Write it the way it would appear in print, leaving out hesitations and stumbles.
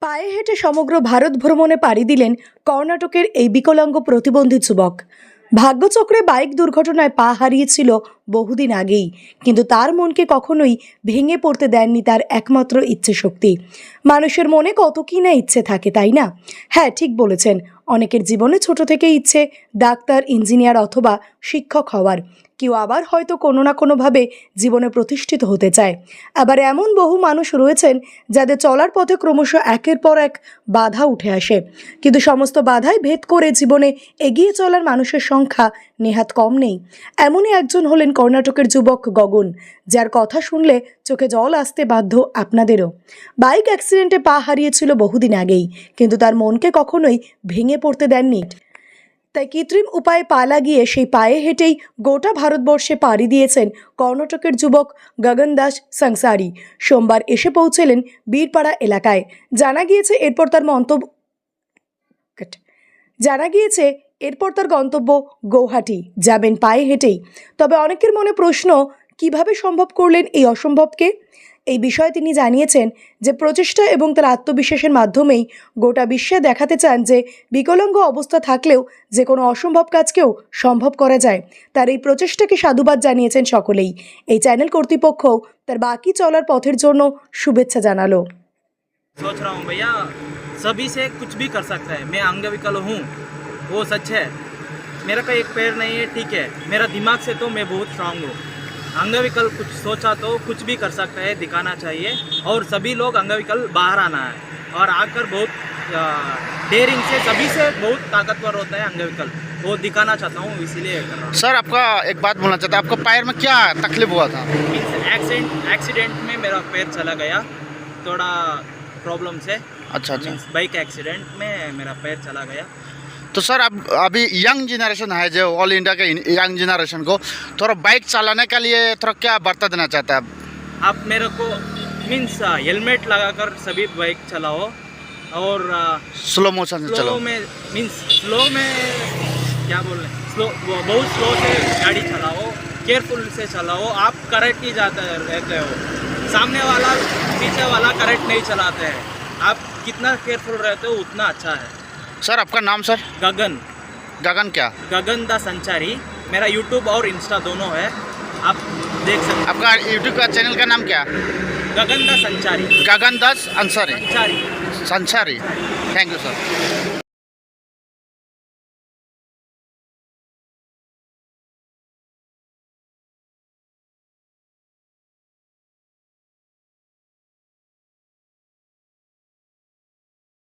পায়ে হেঁটে সমগ্র ভারত ভ্রমণে পাড়ি দিলেন কর্ণাটকের এই বিকলাঙ্গ প্রতিবন্ধী যুবক। ভাগ্যচক্রে বাইক দুর্ঘটনায় পা হারিয়েছিল বহুদিন আগেই, কিন্তু তার মনকে কখনোই ভেঙে পড়তে দেননি তার একমাত্র ইচ্ছে শক্তি। মানুষের মনে কত কি না ইচ্ছে থাকে, তাই না? হ্যাঁ, ঠিক বলেছেন। অনেকের জীবনে ছোট থেকে ইচ্ছে ডাক্তার, ইঞ্জিনিয়ার অথবা শিক্ষক হওয়ার। কেউ আবার হয়তো কোনো না কোনোভাবে জীবনে প্রতিষ্ঠিত হতে চায়। আবার এমন বহু মানুষ রয়েছেন যাদের চলার পথে ক্রমশ একের পর এক বাধা উঠে আসে, কিন্তু সমস্ত বাধাই ভেদ করে জীবনে এগিয়ে চলার মানুষের সংখ্যা নেহাত কম নেই। এমনই একজন হলেন কর্ণাটকের যুবক গগন, যার কথা শুনলে চোখে জল আসতে বাধ্য আপনাদেরও। বাইক অ্যাক্সিডেন্টে পা হারিয়েছিল বহুদিন আগেই, কিন্তু তার মনকে কখনোই ভেঙে পড়তে দেননি। তাই কৃত্রিম উপায়ে পা লাগিয়ে সেই পায়ে হেঁটেই গোটা ভারতবর্ষে পাড়ি দিয়েছেন কর্ণাটকের যুবক গগন দাস সংসারী। সোমবার এসে পৌঁছলেন বীরপাড়া এলাকায়। জানা গিয়েছে এরপর তার গন্তব্য গৌহাটি। যাবেন পায়ে হেঁটেই। তবে অনেকের মনে প্রশ্ন, কিভাবে সম্ভব করলেন এই অসম্ভবকে? এই বিষয়ে তিনি জানিয়েছেন যে প্রচেষ্টা এবং তার আত্মবিশ্বাসের মাধ্যমেই গোটা বিশ্বে দেখাতে চান যে বিকলাঙ্গ অবস্থা থাকলেও যে কোনো অসম্ভব কাজকেও সম্ভব করা যায়। তার এই প্রচেষ্টাকে সাধুবাদ জানিয়েছেন সকলেই। এই চ্যানেল কর্তৃপক্ষও তার বাকি চলার পথের জন্য শুভেচ্ছা জানালো। सोच रहा हूँ भैया, सभी से कुछ भी कर सकता है। मैं अंगविकल हूँ, वो सच है। मेरा का एक पैर नहीं है, ठीक है। मेरा दिमाग से तो मैं बहुत स्ट्रांग हूँ। अंगविकल कुछ सोचा तो कुछ भी कर सकता है, दिखाना चाहिए। और सभी लोग अंगविकल बाहर आना है और आकर बहुत डेयरिंग से, सभी से बहुत ताकतवर होता है अंगविकल। वो दिखाना चाहता हूँ, इसीलिए कर रहा हूँ। सर, आपका एक बात बोलना चाहता हूँ, आपको पैर में क्या तकलीफ हुआ था? एक्सीडेंट में मेरा पैर चला गया, थोड़ा प्रॉब्लम से। अच्छा। बाइक एक्सीडेंट में मेरा पैर चला गया। तो सर, अब अभी यंग जनरेशन है जो ऑल इंडिया के यंग जनरेशन को थोड़ा बाइक चलाने के लिए थोड़ा क्या वार्ता देना चाहता है आप मेरे को हेलमेट लगाकर सभी बाइक चलाओ और स्लो मोशन से चलो। स्लो में क्या बोल रहे हैं, स्लो, बहुत स्लो से गाड़ी चलाओ, केयरफुल से चलाओ। आप करेक्ट ही जाते रहते हो, सामने वाला पीछे वाला करेक्ट नहीं चलाते हैं। आप कितना केयरफुल रहते हो उतना अच्छा है। सर, आपका नाम? सर, गगन क्या? गगन दा संचारी। मेरा यूट्यूब और इंस्टा दोनों है, आप देख सकते हैं। आपका यूट्यूब का चैनल का नाम क्या? गगन दास अंसारी। गगन दास अंसारी। संचारी। संसारी। Thank you sir.